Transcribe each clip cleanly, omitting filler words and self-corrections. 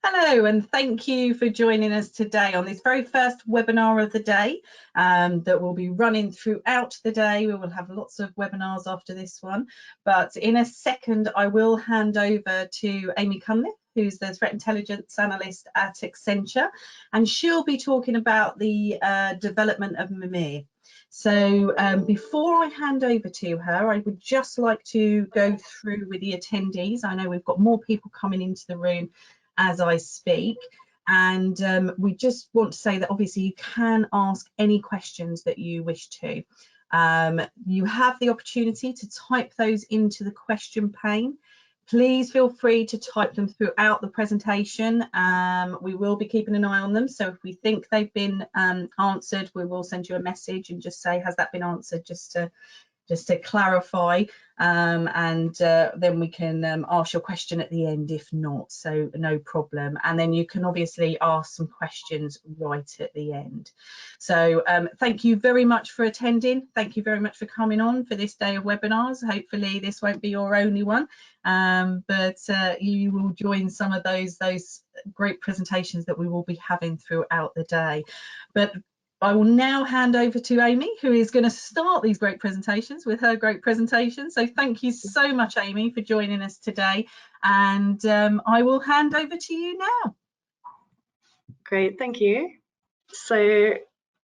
Hello, and thank you for joining us today on this very first webinar of the day that will be running throughout the day. We will have lots of webinars after this one, but in a second I will hand over to Amy Cunliffe, who's the threat intelligence analyst at Accenture, and she'll be talking about the development of Mimir. So before I hand over to her, I would just like to go through with the attendees. I know we've got more people coming into the room as I speak, and we just want to say that obviously you can ask any questions that you wish to. You have the opportunity to type those into the question pane. Please feel free to type them throughout the presentation. We will be keeping an eye on them, so if we think they've been answered, we will send you a message and just say, has that been answered, just to clarify, and then we can ask your question at the end if not, so no problem. And then you can obviously ask some questions right at the end. So thank you very much for attending. Thank you very much for coming on for this day of webinars. Hopefully this won't be your only one, but you will join some of those great presentations that we will be having throughout the day. But I will now hand over to Amy, who is going to start these great presentations with her great presentation. So thank you so much, Amy, for joining us today. And I will hand over to you now. Great, thank you. So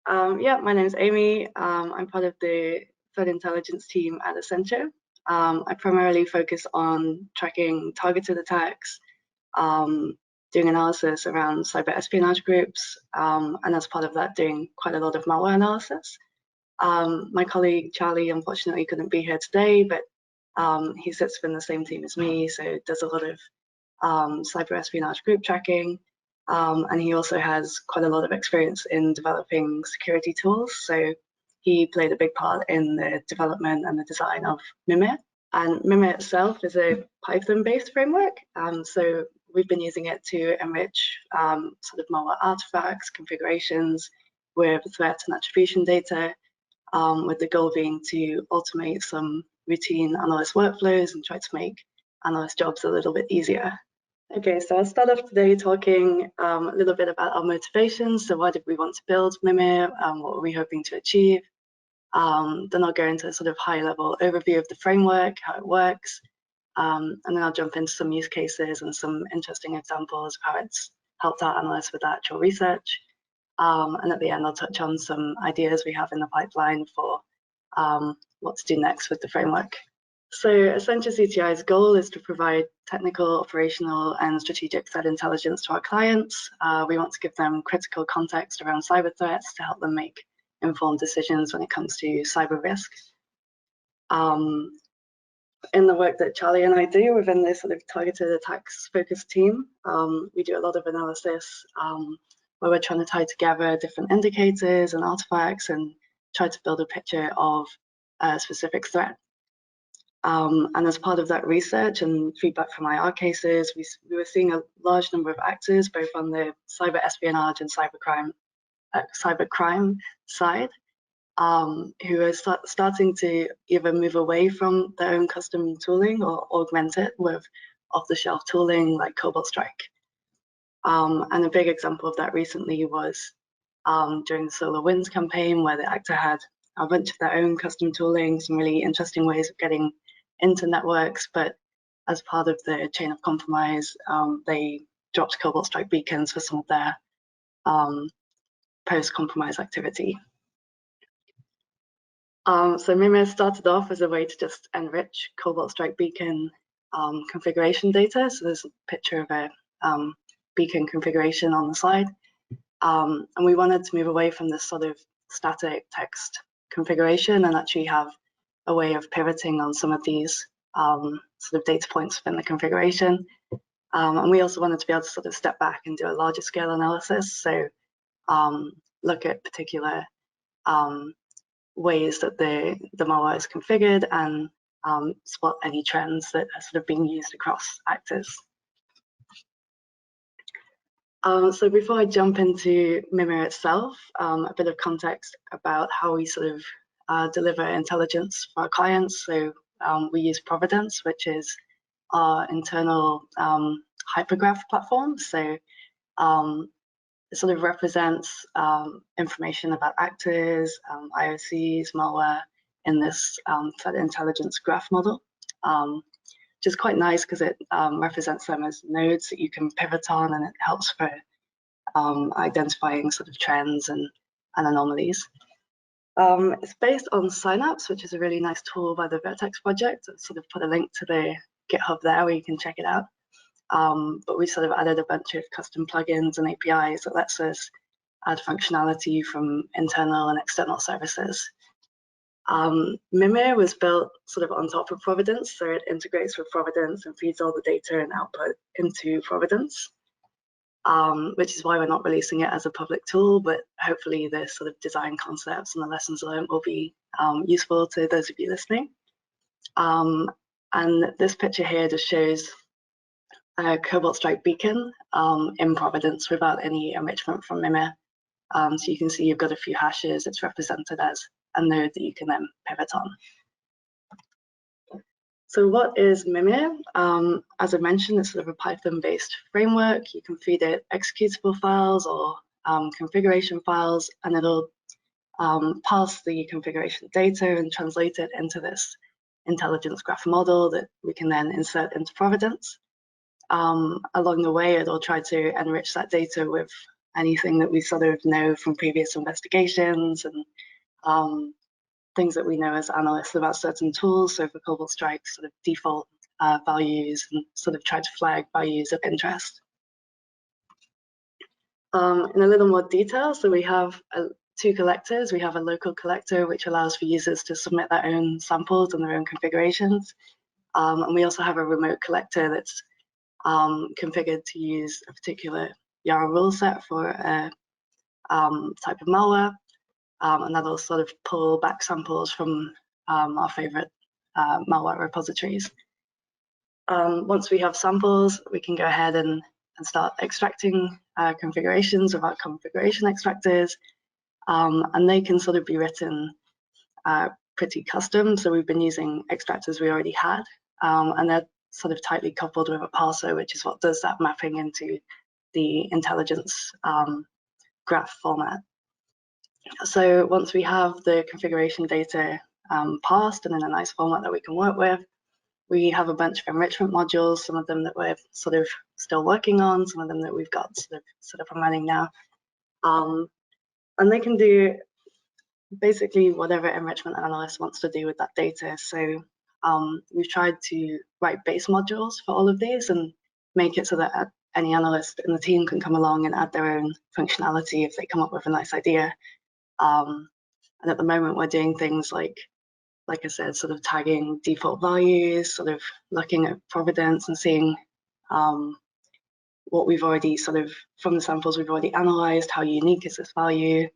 yeah, my name is Amy. I'm part of the threat intelligence team at Accenture. I primarily focus on tracking targeted attacks, doing analysis around cyber espionage groups, and as part of that, doing quite a lot of malware analysis. My colleague Charlie unfortunately couldn't be here today, but he sits within the same team as me, so does a lot of cyber espionage group tracking, and he also has quite a lot of experience in developing security tools, so he played a big part in the development and the design of Mimir. And Mimir itself is a Python-based framework, so we've been using it to enrich sort of malware artifacts, configurations with threat and attribution data, with the goal being to automate some routine analyst workflows and try to make analyst jobs a little bit easier. Okay, so I'll start off today talking a little bit about our motivations. So why did we want to build Mimir? What were we hoping to achieve? Then I'll go into a sort of high-level overview of the framework, how it works, and then I'll jump into some use cases and some interesting examples of how it's helped our analysts with actual research. And at the end, I'll touch on some ideas we have in the pipeline for what to do next with the framework. So Accenture CTI's goal is to provide technical, operational, and strategic threat intelligence to our clients. We want to give them critical context around cyber threats to help them make informed decisions when it comes to cyber risk. In the work that Charlie and I do within this sort of targeted attacks focused team, we do a lot of analysis where we're trying to tie together different indicators and artifacts and try to build a picture of a specific threat. And as part of that research and feedback from IR cases, we were seeing a large number of actors, both on the cyber espionage and cyber crime side, who are starting to either move away from their own custom tooling or augment it with off-the-shelf tooling like Cobalt Strike. And a big example of that recently was during the SolarWinds campaign, where the actor had a bunch of their own custom tooling, some really interesting ways of getting into networks, but as part of the chain of compromise, they dropped Cobalt Strike Beacons for some of their post-compromise activity. So Mimir started off as a way to just enrich Cobalt Strike Beacon configuration data. So there's a picture of a beacon configuration on the slide. And we wanted to move away from this sort of static text configuration and actually have a way of pivoting on some of these sort of data points within the configuration. And we also wanted to be able to sort of step back and do a larger scale analysis. So look at particular ways that the malware is configured and spot any trends that are sort of being used across actors. So before I jump into Mimir itself, a bit of context about how we sort of deliver intelligence for our clients. So we use Providence, which is our internal hypergraph platform. So it sort of represents information about actors, IOCs, malware in this threat intelligence graph model, which is quite nice because it represents them as nodes that you can pivot on, and it helps for identifying sort of trends and anomalies. It's based on Synapse, which is a really nice tool by the Vertex project. I've sort of put a link to the GitHub there where you can check it out. But we sort of added a bunch of custom plugins and APIs that lets us add functionality from internal and external services. Mimir was built sort of on top of Providence, so it integrates with Providence and feeds all the data and output into Providence, which is why we're not releasing it as a public tool, but hopefully the sort of design concepts and the lessons learned will be useful to those of you listening. And this picture here just shows a Cobalt Strike Beacon in Providence without any enrichment from Mimir. So you can see you've got a few hashes. It's represented as a node that you can then pivot on. So what is Mimir? As I mentioned, it's sort of a Python-based framework. You can feed it executable files or configuration files, and it'll parse the configuration data and translate it into this intelligence graph model that we can then insert into Providence. Along the way, it'll try to enrich that data with anything that we sort of know from previous investigations and things that we know as analysts about certain tools. So for Cobalt Strike, sort of default values, and sort of try to flag values of interest. In a little more detail, so we have two collectors. We have a local collector, which allows for users to submit their own samples and their own configurations. And we also have a remote collector that's configured to use a particular Yara rule set for a type of malware, and that'll sort of pull back samples from our favorite malware repositories. Once we have samples, we can go ahead and start extracting configurations with our configuration extractors, and they can sort of be written pretty custom. So we've been using extractors we already had, and they're sort of tightly coupled with a parser, which is what does that mapping into the intelligence graph format. So once we have the configuration data parsed and in a nice format that we can work with, we have a bunch of enrichment modules, some of them that we're sort of still working on, some of them that we've got sort of running now. And they can do basically whatever enrichment analyst wants to do with that data. So we've tried to write base modules for all of these and make it so that any analyst in the team can come along and add their own functionality if they come up with a nice idea. And at the moment, we're doing things like I said, sort of tagging default values, sort of looking at Providence and seeing what we've already sort of, from the samples we've already analyzed, how unique is this value.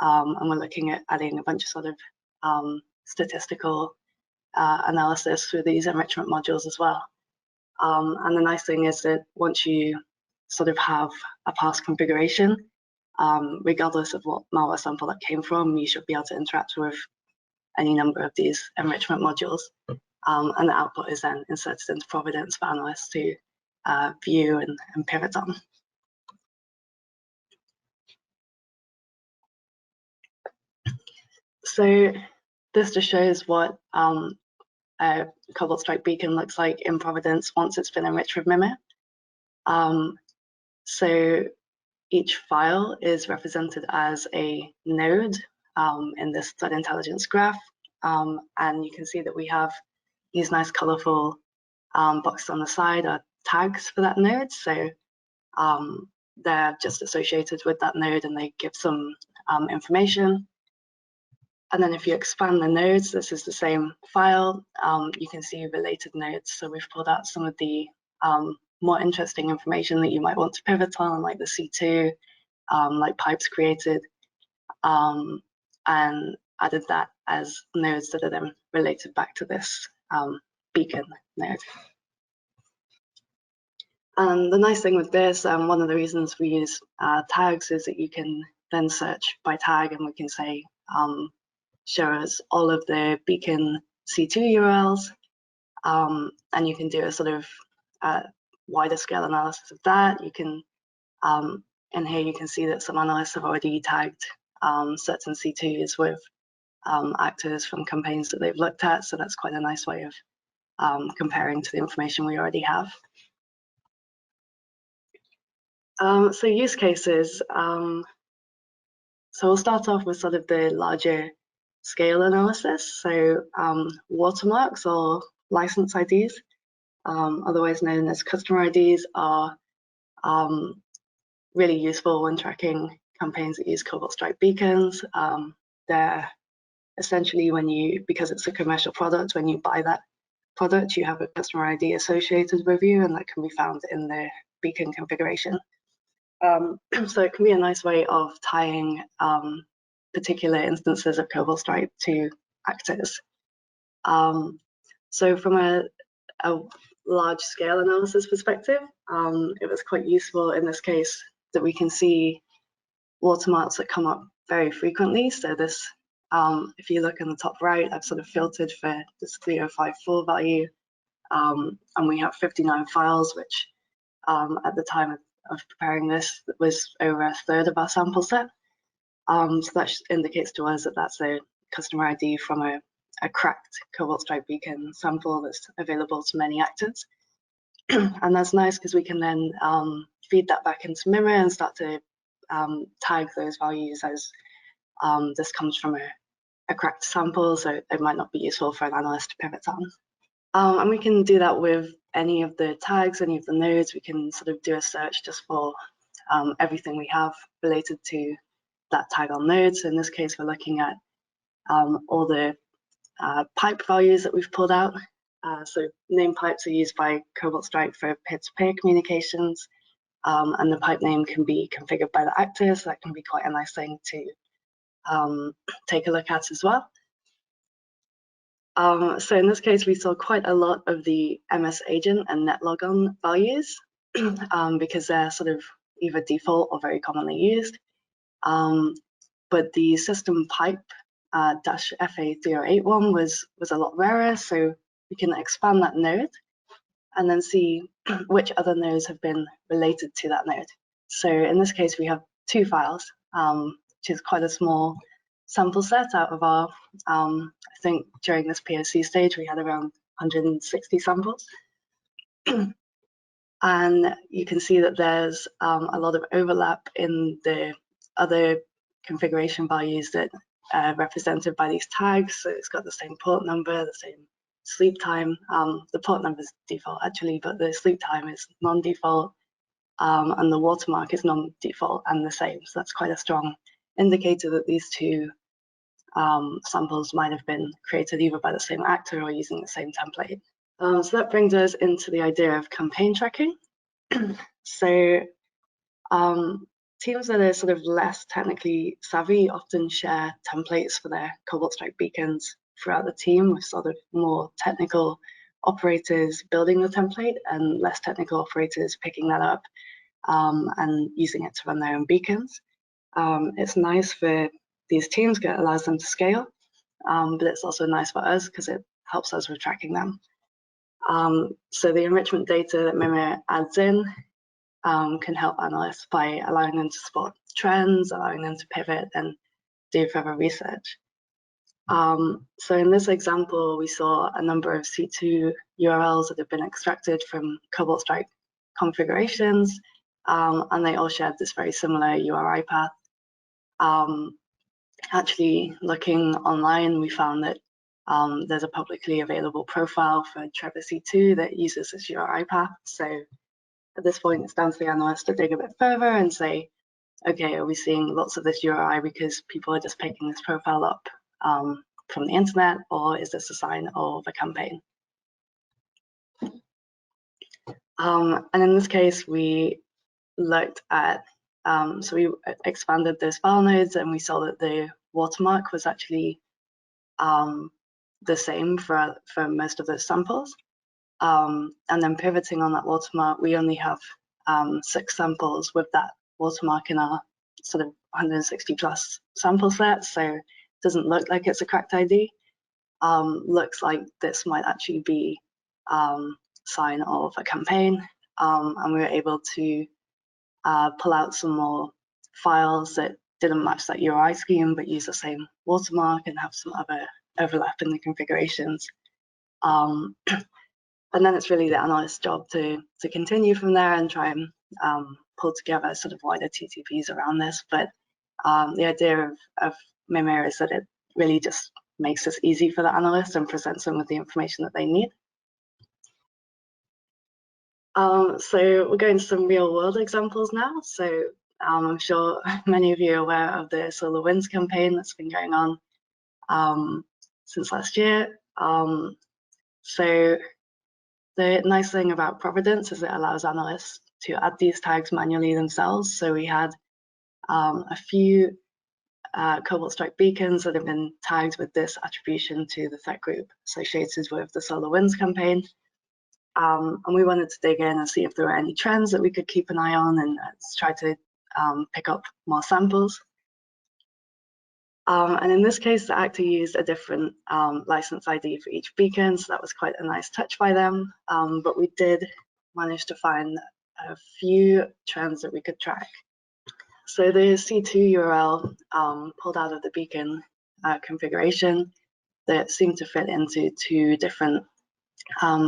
And we're looking at adding a bunch of sort of statistical analysis through these enrichment modules as well. And the nice thing is that once you sort of have a parse configuration, regardless of what malware sample that came from, you should be able to interact with any number of these enrichment modules. And the output is then inserted into Providence for analysts to view and pivot on. So this just shows what a Cobalt Strike Beacon looks like in Providence once it's been enriched with Mimir. So each file is represented as a node in this threat intelligence graph. And you can see that we have these nice colorful boxes on the side are tags for that node. So they're just associated with that node and they give some information. And then if you expand the nodes, this is the same file. You can see related nodes. So we've pulled out some of the more interesting information that you might want to pivot on, like the C2, like pipes created, and added that as nodes that are then related back to this beacon node. And the nice thing with this, one of the reasons we use tags is that you can then search by tag, and we can say, show us all of the beacon C2 URLs, and you can do a sort of wider scale analysis of that. You can, in here you can see that some analysts have already tagged certain C2s with actors from campaigns that they've looked at, so that's quite a nice way of comparing to the information we already have. So use cases. So we'll start off with sort of the larger scale analysis. So watermarks or license IDs, otherwise known as customer IDs, are really useful when tracking campaigns that use Cobalt Strike Beacons. They're essentially because it's a commercial product, when you buy that product, you have a customer ID associated with you, and that can be found in the beacon configuration. So it can be a nice way of tying particular instances of Cobalt Strike to actors. So from a large scale analysis perspective, it was quite useful in this case that we can see watermarks that come up very frequently. So this, if you look in the top right, I've sort of filtered for this 3054 value, and we have 59 files, which at the time of preparing this was over a third of our sample set. So that indicates to us that that's a customer ID from a cracked Cobalt Strike Beacon sample that's available to many actors. And that's nice because we can then feed that back into Mimir and start to tag those values as this comes from a cracked sample, so it might not be useful for an analyst to pivot on. And we can do that with any of the tags, any of the nodes. We can sort of do a search just for everything we have related to that tag on node. So in this case, we're looking at all the pipe values that we've pulled out. So name pipes are used by Cobalt Strike for peer-to-peer communications, and the pipe name can be configured by the actor, so that can be quite a nice thing to take a look at as well. So in this case, we saw quite a lot of the MS agent and net logon values because they're sort of either default or very commonly used. But the system pipe -FA081 was a lot rarer, so we can expand that node and then see which other nodes have been related to that node. So in this case, we have 2 files, which is quite a small sample set out of our, I think during this POC stage, we had around 160 samples. And you can see that there's a lot of overlap in the other configuration values that are represented by these tags. So it's got the same port number, the same sleep time. The port number is default actually, but the sleep time is non-default, and the watermark is non-default and the same. So that's quite a strong indicator that these 2 samples might have been created either by the same actor or using the same template. So that brings us into the idea of campaign tracking. So teams that are sort of less technically savvy often share templates for their Cobalt Strike beacons throughout the team, with sort of more technical operators building the template and less technical operators picking that up and using it to run their own beacons. It's nice for these teams because it allows them to scale, but it's also nice for us because it helps us with tracking them. So the enrichment data that Mimir adds in can help analysts by allowing them to spot trends, allowing them to pivot and do further research. So in this example, we saw a number of C2 URLs that have been extracted from Cobalt Strike configurations, and they all shared this very similar URI path. Actually, looking online, we found that there's a publicly available profile for Trevor C2 that uses this URI path. So at this point, it's down to the analyst to dig a bit further and say, okay, are we seeing lots of this URI because people are just picking this profile up from the internet, or is this a sign of a campaign? And in this case, we looked at, so we expanded those file nodes and we saw that the watermark was actually the same for most of those samples. And then pivoting on that watermark, we only have 6 samples with that watermark in our sort of 160 plus sample set. So it doesn't look like it's a cracked ID. Looks like this might actually be sign of a campaign. and we were able to pull out some more files that didn't match that URI scheme but use the same watermark and have some other overlap in the configurations. And then it's really the analyst's job to continue from there and try and pull together sort of wider TTPs around this. But the idea of Mimir is that it really just makes this easy for the analyst and presents them with the information that they need. So we'll go into some real world examples now. So I'm sure many of you are aware of the SolarWinds campaign that's been going on since last year. So the nice thing about Providence is it allows analysts to add these tags manually themselves. So we had a few Cobalt Strike Beacons that have been tagged with this attribution to the threat group associated with the SolarWinds campaign. And we wanted to dig in and see if there were any trends that we could keep an eye on and try to pick up more samples. And in this case, the actor used a different license ID for each beacon, so that was quite a nice touch by them. But we did manage to find a few trends that we could track. So the C2 URL pulled out of the beacon configuration that seemed to fit into two different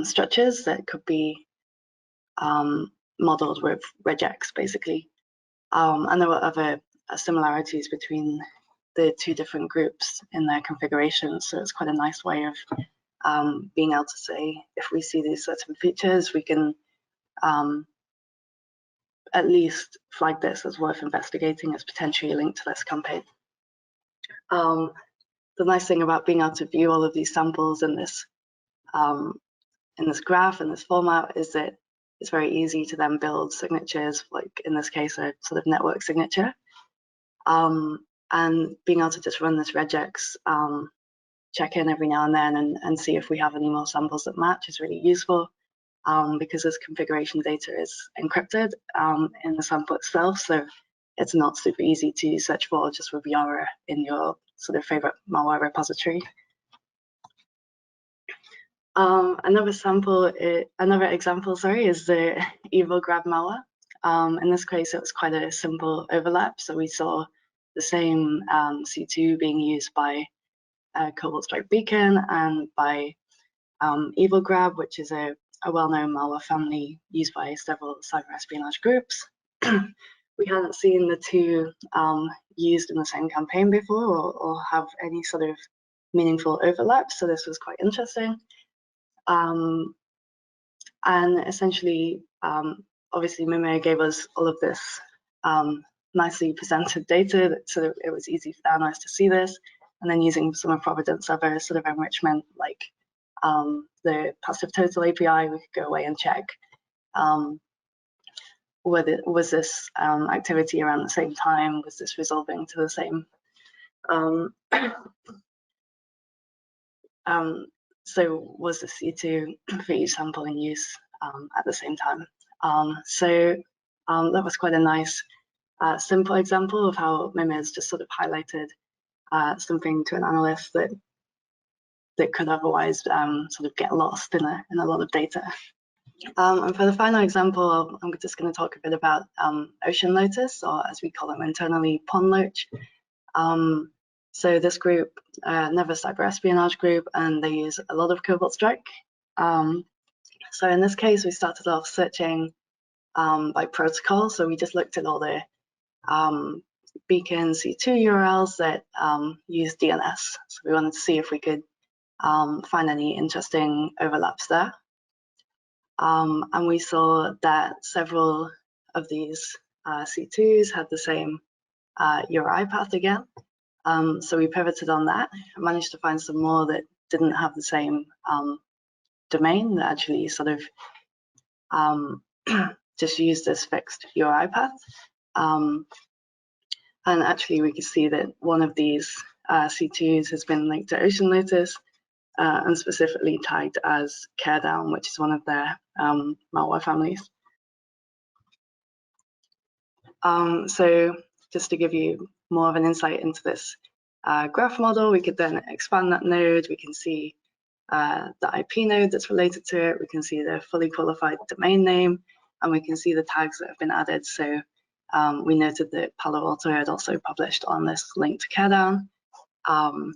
structures that could be modeled with regex, basically. And there were other similarities between the two different groups in their configurations. So it's quite a nice way of being able to say, if we see these certain features, we can at least flag this as worth investigating as potentially linked to this campaign. The nice thing about being able to view all of these samples in this graph, in this format, is that it's very easy to then build signatures, like in this case, a sort of network signature. And being able to just run this regex check in every now and then and see if we have any more samples that match is really useful, because this configuration data is encrypted in the sample itself, so it's not super easy to search for just with Yara in your sort of favorite malware repository. Another example, is the EvilGrab malware. In this case, it was quite a simple overlap, so we saw the same C2 being used by Cobalt Strike Beacon and by EvilGrab, which is a well-known malware family used by several cyber espionage groups. We hadn't seen the two used in the same campaign before or have any sort of meaningful overlap, so this was quite interesting. And essentially, obviously, Mimir gave us all of this nicely presented data so that it was easy for the analyst to see this, and then using some of Providence other sort of enrichment, like the passive total API, we could go away and check whether was this activity around the same time, was this resolving to the same so was the C2 for each sample in use at the same time. So that was quite a nice simple example of how Mimir's just sort of highlighted something to an analyst that could otherwise sort of get lost in a lot of data. And for the final example, I'm just going to talk a bit about Ocean Lotus, or as we call them internally, Pond Loach. So this group, another cyber espionage group, and they use a lot of Cobalt Strike. So in this case, we started off searching by protocol. So we just looked at all the beacon C2 URLs that use DNS. So we wanted to see if we could find any interesting overlaps there. And we saw that several of these C2s had the same URI path again. So we pivoted on that and managed to find some more that didn't have the same domain, that actually sort of just used this fixed URI path. And actually we could see that one of these C2s has been linked to Ocean Lotus and specifically tagged as Caredown, which is one of their malware families. So just to give you more of an insight into this graph model, we could then expand that node. We can see the IP node that's related to it. We can see the fully qualified domain name. and we can see the tags that have been added. So we noted that Palo Alto had also published on this link to Caredown. And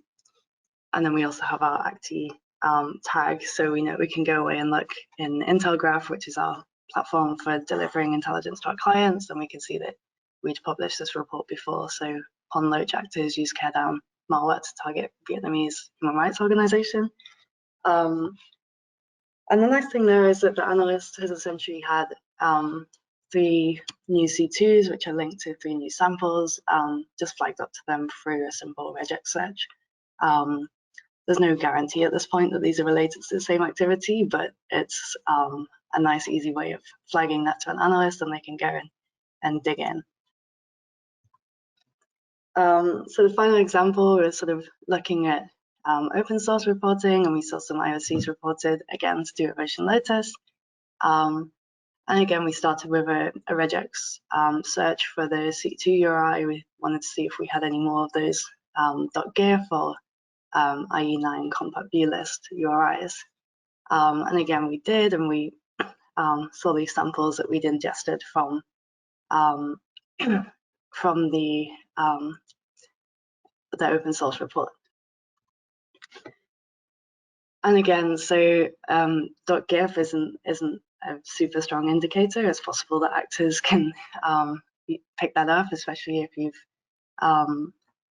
then we also have our Acti tag, so we know we can go away and look in EntelGraph, which is our platform for delivering intelligence to our clients, and we can see that we'd published this report before. So on-loach actors use Caredown malware to target Vietnamese human rights organization. And the nice thing there is that the analyst has essentially had 3 new C2s, which are linked to 3 new samples, just flagged up to them through a simple regex search. There's no guarantee at this point that these are related to the same activity, but it's a nice, easy way of flagging that to an analyst, and they can go in and dig in. So the final example is sort of looking at open source reporting, and we saw some IOCs reported, again, to do it with Lotus. And again, we started with a regex search for the C2 URI. We wanted to see if we had any more of those .gif or IE9 compact view list URIs. And again, we did, and we saw these samples that we'd ingested from the open source report. And again, so .gif isn't a super strong indicator. It's possible that actors can pick that up, especially if you've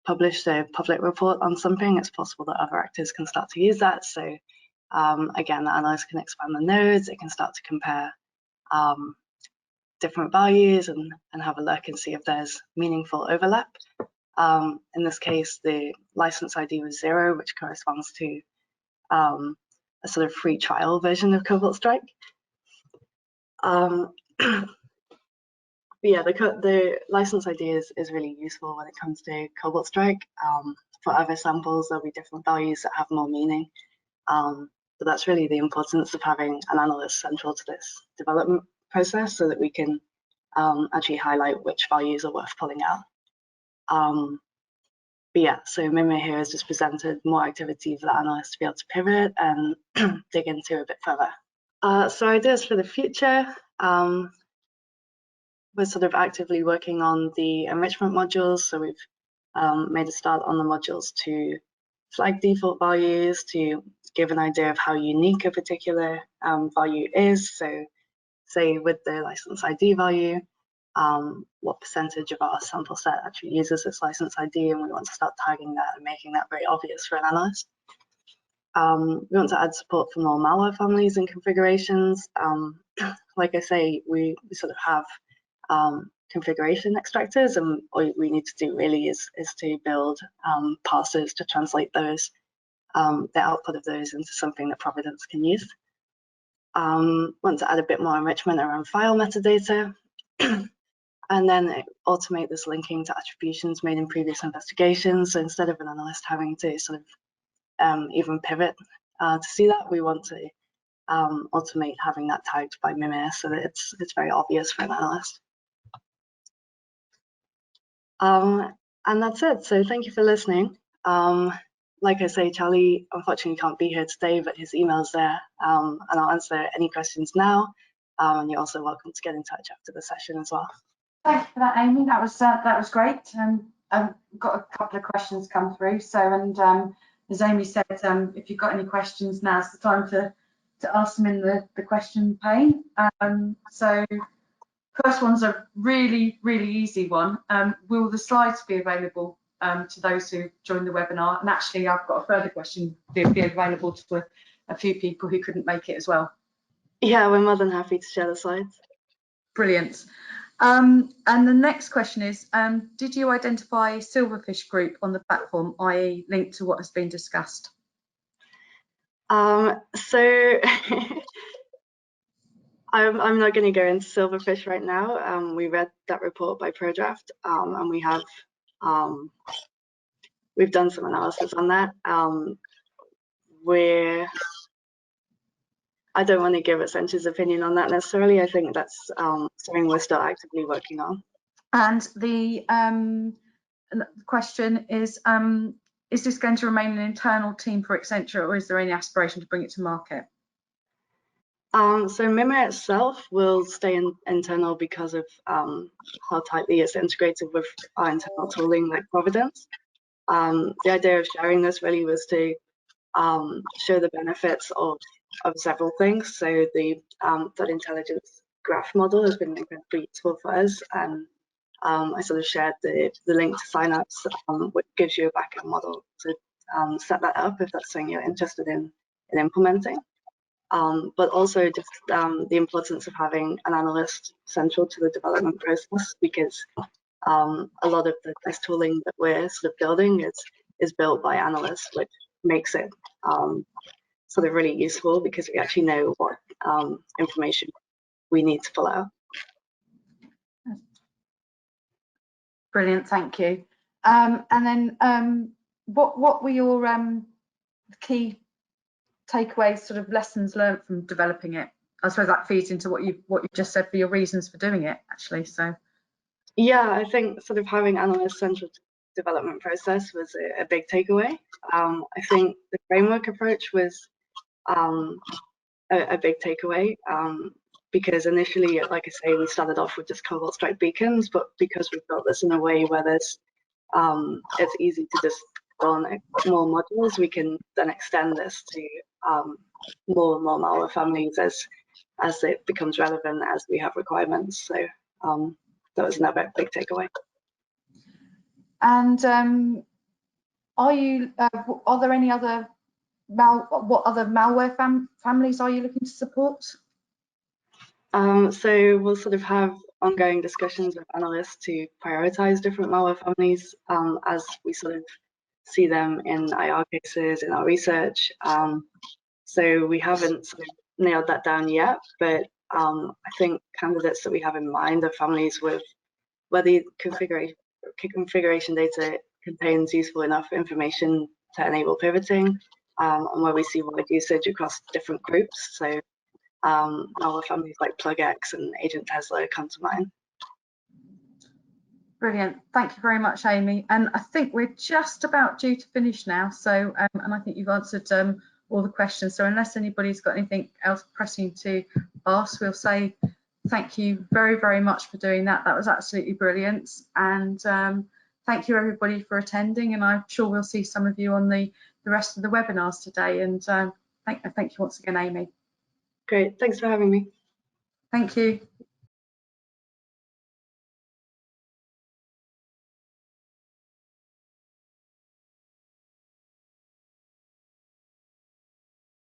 published a public report on something. It's possible that other actors can start to use that. So again, the analyst can expand the nodes. It can start to compare different values and have a look and see if there's meaningful overlap. In this case, the license ID was 0, which corresponds to a sort of free trial version of Cobalt Strike. But yeah, the license ID is really useful when it comes to Cobalt Strike. For other samples, there'll be different values that have more meaning. But that's really the importance of having an analyst central to this development process, so that we can actually highlight which values are worth pulling out. But yeah, so Mimir here has just presented more activity for the analyst to be able to pivot and dig into a bit further. So ideas for the future. We're sort of actively working on the enrichment modules. So we've made a start on the modules to flag default values, to give an idea of how unique a particular value is. So say with the license ID value, what percentage of our sample set actually uses this license ID, and we want to start tagging that and making that very obvious for an analyst. We want to add support for more malware families and configurations. Like I say, we sort of have configuration extractors, and all we need to do really is to build parsers to translate those, the output of those, into something that Providence can use. Want to add a bit more enrichment around file metadata, and then automate this linking to attributions made in previous investigations. So instead of an analyst having to sort of even pivot to see that, we want to automate having that tagged by Mimir so that it's very obvious for an analyst. And that's it. So thank you for listening. Like I say, Charlie unfortunately can't be here today, but his email's there, and I'll answer any questions now. And you're also welcome to get in touch after the session as well. Thank you for that, Amy. That was great. I've got a couple of questions come through. So, and as Amy said, if you've got any questions, now's the time to ask them in the question pane. So, first one's a really easy one. Will the slides be available to those who joined the webinar? And actually, I've got a further question. Be available to a few people who couldn't make it as well. Yeah, we're more than happy to share the slides. Brilliant. And the next question is, did you identify Silverfish Group on the platform, i.e. linked to what has been discussed? So I'm not going to go into Silverfish right now. We read that report by ProDraft, and we've done some analysis on that. I don't want to give Accenture's opinion on that necessarily. I think that's something we're still actively working on. And the question is this going to remain an internal team for Accenture, or is there any aspiration to bring it to market? So Mimir itself will stay internal because of how tightly it's integrated with our internal tooling like Providence. The idea of sharing this really was to show the benefits of several things. So the threat intelligence graph model has been incredibly useful for us, and I sort of shared the link to signups, which gives you a backend model to set that up if that's something you're interested in implementing. But also just the importance of having an analyst central to the development process, because a lot of this tooling that we're sort of building is built by analysts, which makes it sort of really useful because we actually know what information we need to fill out. Brilliant, thank you. And then what were your key takeaways, sort of lessons learned from developing it? I suppose that feeds into what you just said for your reasons for doing it, actually. So yeah, I think sort of having analysts central to the development process was a big takeaway. I think the framework approach was a big takeaway, because initially, like I say, we started off with just Cobalt Strike Beacons, but because we built this in a way where there's it's easy to just go on more modules, we can then extend this to more and more malware families as it becomes relevant, as we have requirements. So that was another big takeaway. And are there any other what other malware families are you looking to support? So we'll sort of have ongoing discussions with analysts to prioritize different malware families as we sort of see them in IR cases, in our research. So we haven't sort of nailed that down yet, but I think candidates that we have in mind are families with where the configuration data contains useful enough information to enable pivoting, and where we see wide usage across different groups. So malware families like PlugX and Agent Tesla come to mind. Brilliant, thank you very much, Amy. And I think we're just about due to finish now. So and I think you've answered all the questions. So unless anybody's got anything else pressing to ask, we'll say thank you very, very much for doing that. That was absolutely brilliant. And thank you everybody for attending. And I'm sure we'll see some of you on the rest of the webinars today. And thank you once again, Amy. Great, thanks for having me. Thank you.